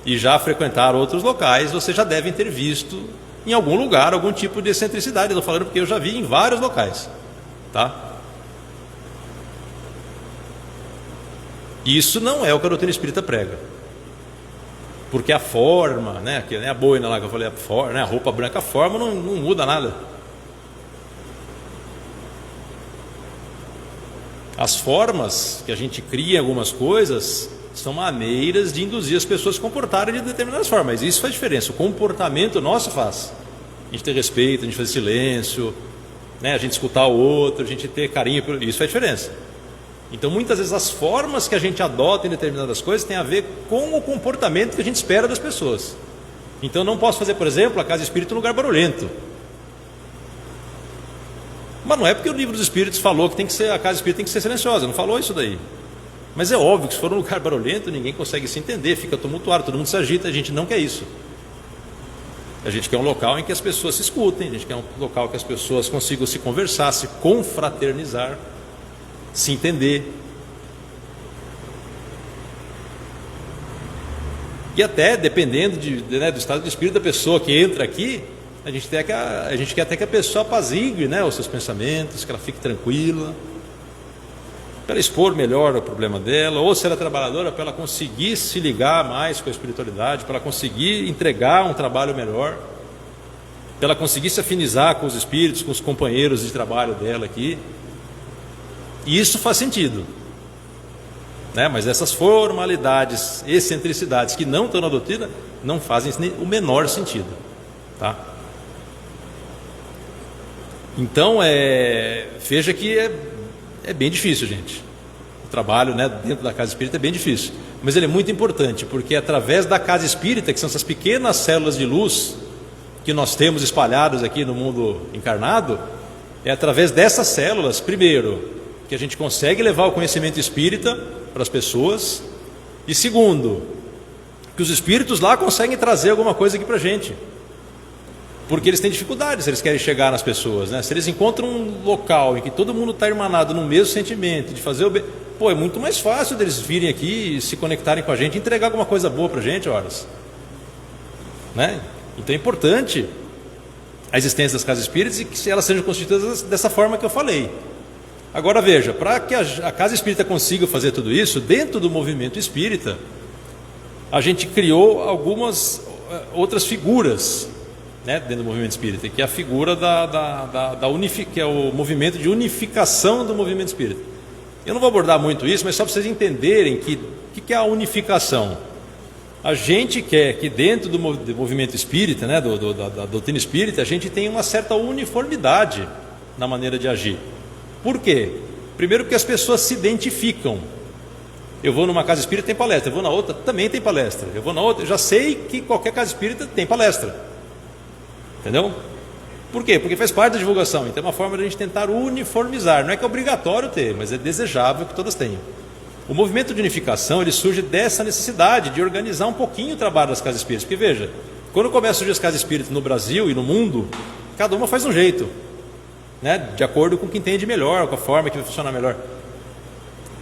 e já frequentaram outros locais, vocês já devem ter visto em algum lugar algum tipo de excentricidade. Eu estou falando porque eu já vi em vários locais, tá? Isso não é o que a doutrina espírita prega. Porque a forma, né, que nem a boina lá que eu falei, a roupa branca, a forma não muda nada. As formas que a gente cria em algumas coisas são maneiras de induzir as pessoas a se comportarem de determinadas formas. Isso faz diferença. O comportamento nosso faz. A gente ter respeito, a gente fazer silêncio, né, a gente escutar o outro, a gente ter carinho. Isso faz diferença. Então, muitas vezes, as formas que a gente adota em determinadas coisas têm a ver com o comportamento que a gente espera das pessoas. Então, eu não posso fazer, por exemplo, a casa espírita um lugar barulhento. Mas não é porque o livro dos Espíritos falou que a casa espírita tem que ser silenciosa, não falou isso daí. Mas é óbvio que se for um lugar barulhento, ninguém consegue se entender, fica tumultuado, todo mundo se agita, a gente não quer isso. A gente quer um local em que as pessoas se escutem, a gente quer um local que as pessoas consigam se conversar, se confraternizar, se entender. E até, dependendo do estado de espírito da pessoa que entra aqui, a gente quer até que a pessoa apazigue, né, os seus pensamentos, que ela fique tranquila, para ela expor melhor o problema dela, ou se ela é trabalhadora, para ela conseguir se ligar mais com a espiritualidade, para ela conseguir entregar um trabalho melhor, para ela conseguir se afinizar com os espíritos, com os companheiros de trabalho dela aqui. E isso faz sentido, né? Mas essas formalidades, excentricidades que não estão na doutrina, não fazem o menor sentido, tá? Então, veja que é bem difícil, gente. O trabalho, né, dentro da casa espírita é bem difícil. Mas ele é muito importante, porque através da casa espírita, que são essas pequenas células de luz que nós temos espalhadas aqui no mundo encarnado, é através dessas células, primeiro, que a gente consegue levar o conhecimento espírita para as pessoas, e segundo, que os espíritos lá conseguem trazer alguma coisa aqui para a gente. Porque eles têm dificuldades, eles querem chegar nas pessoas, né? Se eles encontram um local em que todo mundo está irmanado no mesmo sentimento de fazer o bem, é muito mais fácil deles virem aqui e se conectarem com a gente, entregar alguma coisa boa para a gente, horas, né? Então é importante a existência das casas espíritas e que elas sejam constituídas dessa forma que eu falei. Agora veja, para que a casa espírita consiga fazer tudo isso, dentro do movimento espírita, a gente criou algumas outras figuras, né, dentro do movimento espírita, que é a figura que é o movimento de unificação do movimento espírita. Eu não vou abordar muito isso, mas só para vocês entenderem que é a unificação. A gente quer que dentro do movimento espírita, né, da doutrina espírita, a gente tenha uma certa uniformidade na maneira de agir. Por quê? Primeiro porque as pessoas se identificam. Eu vou numa casa espírita, tem palestra. Eu vou na outra, também tem palestra. Eu vou na outra, eu já sei que qualquer casa espírita tem palestra. Entendeu? Por quê? Porque faz parte da divulgação. Então é uma forma de a gente tentar uniformizar. Não é que é obrigatório ter, mas é desejável que todas tenham. O movimento de unificação, ele surge dessa necessidade de organizar um pouquinho o trabalho das casas espíritas. Porque veja, quando começam a surgir as casas espíritas no Brasil e no mundo, cada uma faz um jeito, né? De acordo com o que entende melhor, com a forma que vai funcionar melhor.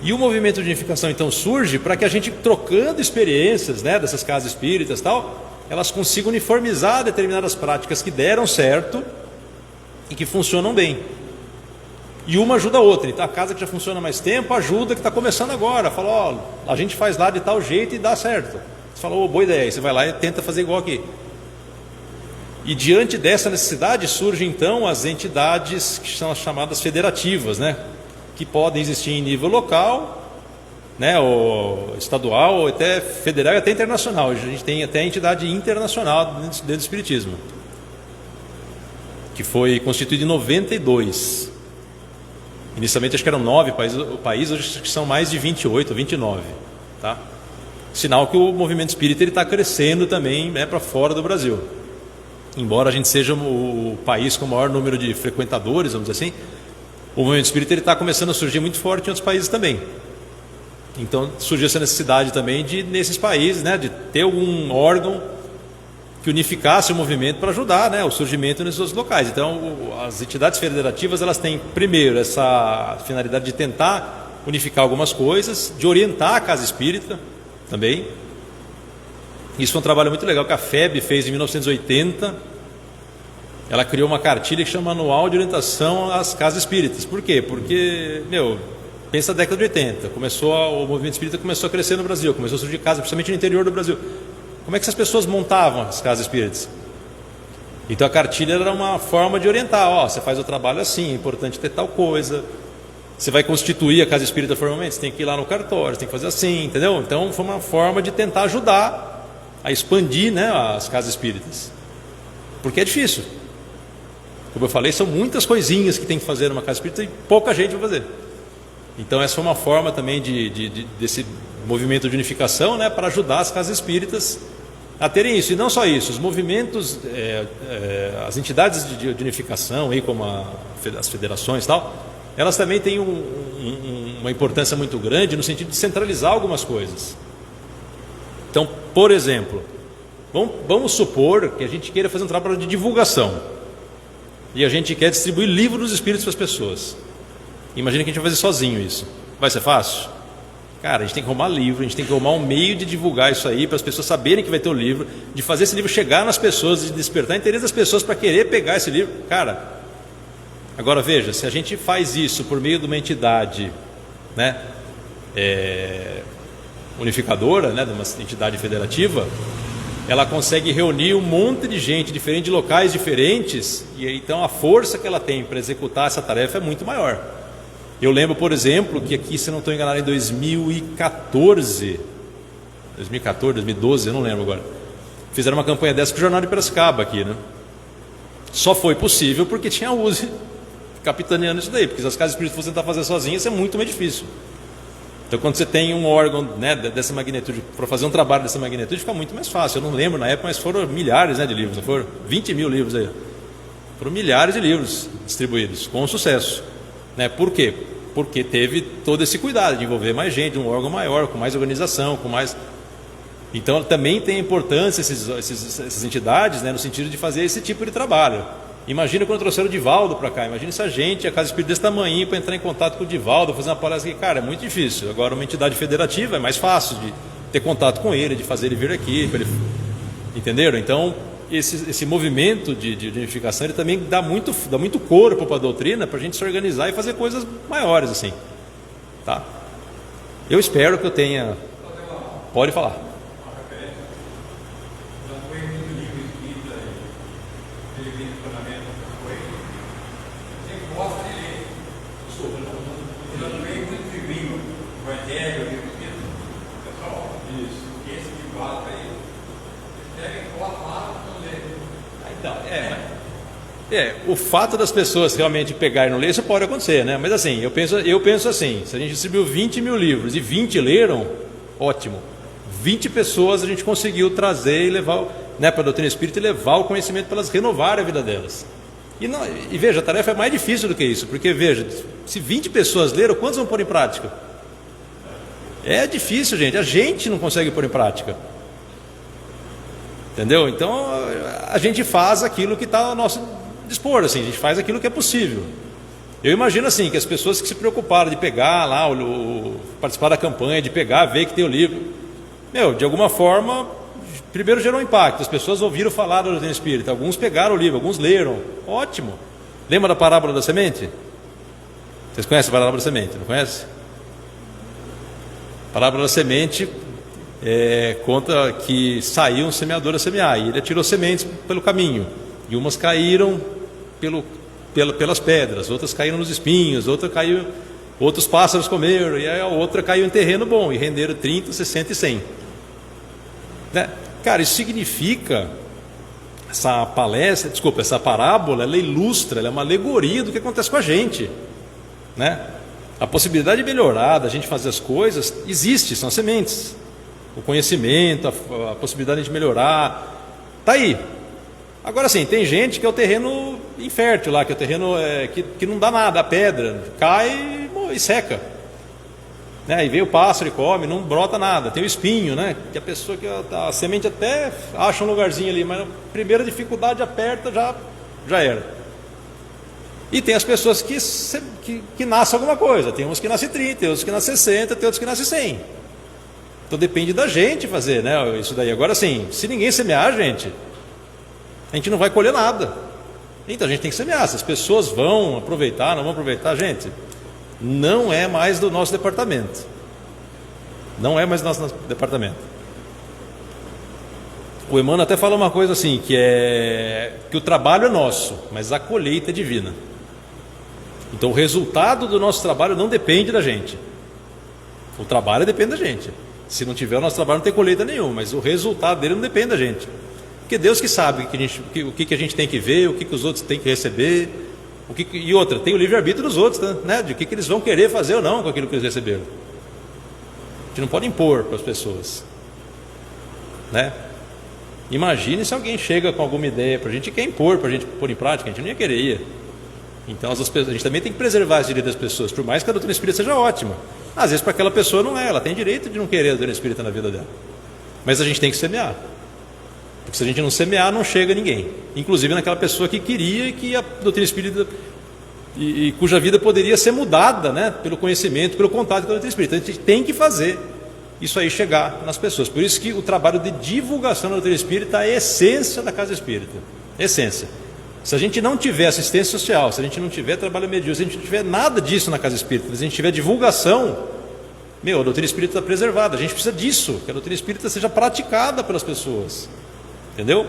E o movimento de unificação então surge para que a gente, trocando experiências, né, dessas casas espíritas e tal, elas consigam uniformizar determinadas práticas que deram certo e que funcionam bem. E uma ajuda a outra. Então a casa que já funciona há mais tempo ajuda a que está começando agora. Fala, a gente faz lá de tal jeito e dá certo. Você fala, boa ideia. Aí você vai lá e tenta fazer igual aqui. E diante dessa necessidade surgem então as entidades que são as chamadas federativas, né? Que podem existir em nível local, né? Ou estadual, ou até federal e até internacional. A gente tem até a entidade internacional dentro do Espiritismo, que foi constituída em 92. Inicialmente acho que eram 9 países, hoje são mais de 28 ou 29. Tá? Sinal que o movimento espírita está crescendo também, né, para fora do Brasil. Embora a gente seja o país com o maior número de frequentadores, vamos dizer assim, o movimento espírita está começando a surgir muito forte em outros países também. Então surgiu essa necessidade também de, nesses países, né, de ter algum órgão que unificasse o movimento para ajudar, né, o surgimento nesses outros locais. Então as entidades federativas, elas têm primeiro essa finalidade de tentar unificar algumas coisas, de orientar a casa espírita também. Isso foi um trabalho muito legal que a FEB fez em 1980. Ela criou uma cartilha que chama Manual de Orientação às Casas Espíritas. Por quê? Porque, pensa a década de 80, o movimento espírita começou a crescer no Brasil, começou a surgir casas, principalmente no interior do Brasil. Como é que essas pessoas montavam as casas espíritas? Então a cartilha era uma forma de orientar, você faz o trabalho assim, é importante ter tal coisa. Você vai constituir a casa espírita formalmente, você tem que ir lá no cartório, você tem que fazer assim, entendeu? Então foi uma forma de tentar ajudar a expandir, né, as casas espíritas. Porque é difícil. Como eu falei, são muitas coisinhas que tem que fazer numa casa espírita e pouca gente vai fazer. Então essa foi uma forma também desse movimento de unificação, né, para ajudar as casas espíritas a terem isso. E não só isso, os movimentos, as entidades de unificação, aí, como as federações e tal, elas também têm uma importância muito grande no sentido de centralizar algumas coisas. Então, por exemplo, vamos supor que a gente queira fazer um trabalho de divulgação e a gente quer distribuir livros dos espíritos para as pessoas. Imagina que a gente vai fazer sozinho isso. Vai ser fácil? Cara, a gente tem que arrumar livro, a gente tem que arrumar um meio de divulgar isso aí, para as pessoas saberem que vai ter o livro, de fazer esse livro chegar nas pessoas, de despertar o interesse das pessoas para querer pegar esse livro. Cara, agora veja, se a gente faz isso por meio de uma entidade, né, unificadora, né, de uma entidade federativa, ela consegue reunir um monte de gente diferente, de locais diferentes, e então a força que ela tem para executar essa tarefa é muito maior. Eu lembro, por exemplo, que aqui, se não estou enganado, em 2012, eu não lembro agora, fizeram uma campanha dessa com o Jornal de Piracicaba aqui, né? Só foi possível porque tinha a USE capitaneando isso daí, porque se as casas espíritas fossem tentar fazer sozinhas, isso é muito mais difícil. Então, quando você tem um órgão, né, dessa magnitude, para fazer um trabalho dessa magnitude, fica muito mais fácil. Eu não lembro na época, mas foram milhares, né, de livros, não foram 20 mil livros aí. Foram milhares de livros distribuídos, com sucesso. Né? Por quê? Porque teve todo esse cuidado de envolver mais gente, um órgão maior, com mais organização, com mais... Então, também tem importância essas entidades, né, no sentido de fazer esse tipo de trabalho. Imagina quando trouxeram o Divaldo para cá, imagina essa gente, a casa espírita desse tamanho, para entrar em contato com o Divaldo, fazer uma palestra aqui, cara, é muito difícil. Agora, uma entidade federativa é mais fácil de ter contato com ele, de fazer ele vir aqui, entenderam? Então, esse movimento de unificação, ele também dá muito corpo para a doutrina, para a gente se organizar e fazer coisas maiores, assim. Tá? Eu espero que eu tenha... Pode falar. O fato das pessoas realmente pegarem e não ler, isso pode acontecer, né? Mas assim, eu penso assim, se a gente distribuiu 20 mil livros e 20 leram, ótimo. 20 pessoas a gente conseguiu trazer e levar, né, para a doutrina espírita e levar o conhecimento para elas renovarem a vida delas. E veja, a tarefa é mais difícil do que isso, porque veja, se 20 pessoas leram, quantos vão pôr em prática? É difícil, gente, a gente não consegue pôr em prática. Entendeu? Então, a gente faz aquilo que está ao nosso dispor, assim, a gente faz aquilo que é possível. Eu imagino assim, que as pessoas que se preocuparam de pegar lá, participar da campanha, de pegar, ver que tem o livro, de alguma forma, primeiro gerou um impacto, as pessoas ouviram falar da doutrina espírita, alguns pegaram o livro, alguns leram, ótimo. Lembra da parábola da semente? Vocês conhecem a parábola da semente, não conhece? A parábola da semente conta que saiu um semeador a semear, e ele atirou sementes pelo caminho, e umas caíram pelas pedras, outras caíram nos espinhos, outros pássaros comeram, e a outra caiu em terreno bom, e renderam 30, 60 e 100. Né? Cara, isso significa, essa parábola, ela ilustra, ela é uma alegoria do que acontece com a gente. Né? A possibilidade de melhorar, da gente fazer as coisas, existe, são as sementes. O conhecimento, a possibilidade de melhorar, está aí. Agora sim, tem gente que é o terreno infértil lá, que é o terreno que não dá nada, a pedra cai e seca. Né? E vem o pássaro e come, não brota nada. Tem o espinho, né? Que a semente até acha um lugarzinho ali, mas a primeira dificuldade aperta, já era. E tem as pessoas que nascem alguma coisa. Tem uns que nascem 30, tem outros que nascem 60, tem outros que nascem 100. Então depende da gente fazer, né, isso daí. Agora sim, se ninguém semear, gente, a gente não vai colher nada. Então a gente tem que semear. Se as pessoas vão aproveitar, não vão aproveitar, gente, não é mais do nosso departamento. Não é mais do nosso departamento. O Emmanuel até fala uma coisa assim, que o trabalho é nosso, mas a colheita é divina. Então o resultado do nosso trabalho não depende da gente. O trabalho depende da gente. Se não tiver o nosso trabalho, não tem colheita nenhuma, mas o resultado dele não depende da gente. Porque Deus que sabe o que a gente tem que ver, o que os outros têm que receber, e outra, tem o livre-arbítrio dos outros, né? De o que eles vão querer fazer ou não com aquilo que eles receberam. A gente não pode impor para as pessoas, né? Imagine se alguém chega com alguma ideia para a gente e quer impor para a gente pôr em prática, a gente não ia querer ir. Então a gente também tem que preservar os direitos das pessoas, por mais que a doutrina espírita seja ótima. Às vezes para aquela pessoa não é, ela tem direito de não querer a doutrina espírita na vida dela. Mas a gente tem que semear. Porque se a gente não semear, não chega ninguém. Inclusive naquela pessoa que queria e que a doutrina espírita e cuja vida poderia ser mudada, né, pelo conhecimento, pelo contato com a doutrina espírita. A gente tem que fazer isso aí chegar nas pessoas. Por isso que o trabalho de divulgação da doutrina espírita é a essência da casa espírita. Essência. Se a gente não tiver assistência social, se a gente não tiver trabalho medíocre, se a gente não tiver nada disso na casa espírita, se a gente tiver divulgação, a doutrina espírita está preservada. A gente precisa disso, que a doutrina espírita seja praticada pelas pessoas. Entendeu?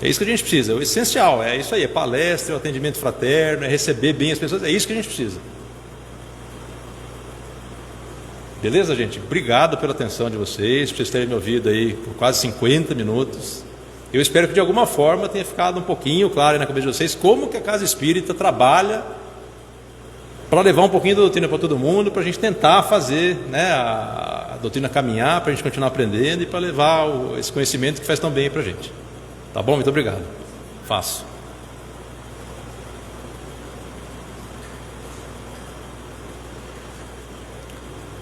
É isso que a gente precisa, é o essencial, é isso aí, é palestra, é o atendimento fraterno, é receber bem as pessoas, é isso que a gente precisa. Beleza, gente? Obrigado pela atenção de vocês, por vocês terem me ouvido aí por quase 50 minutos. Eu espero que de alguma forma tenha ficado um pouquinho claro aí na cabeça de vocês como que a Casa Espírita trabalha para levar um pouquinho da doutrina para todo mundo, para a gente tentar fazer, né, a doutrina caminhar, para a gente continuar aprendendo e para levar esse conhecimento que faz tão bem para a gente. Tá bom? Muito obrigado. Faço.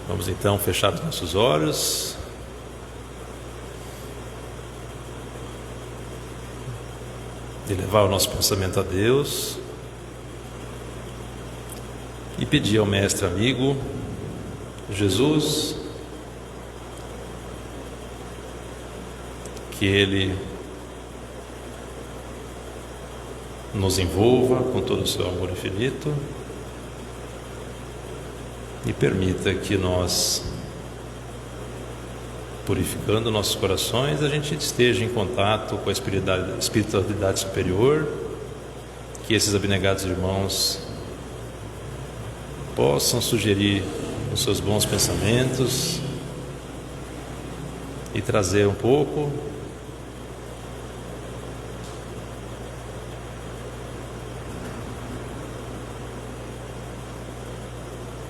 Vamos então fechar os nossos olhos. E levar o nosso pensamento a Deus. E pedir ao Mestre amigo Jesus que Ele nos envolva com todo o seu amor infinito e permita que nós, purificando nossos corações, a gente esteja em contato com a espiritualidade superior, que esses abnegados irmãos possam sugerir os seus bons pensamentos e trazer um pouco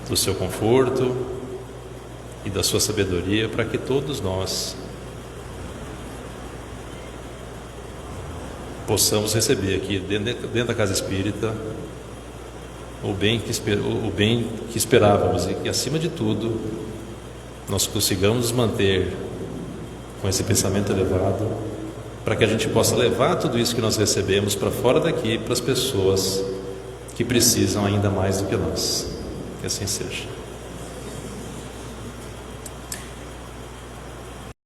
do seu conforto e da sua sabedoria para que todos nós possamos receber aqui dentro da Casa Espírita o bem que esperávamos e que, acima de tudo, nós consigamos nos manter com esse pensamento elevado para que a gente possa levar tudo isso que nós recebemos para fora daqui, para as pessoas que precisam ainda mais do que nós. Que assim seja.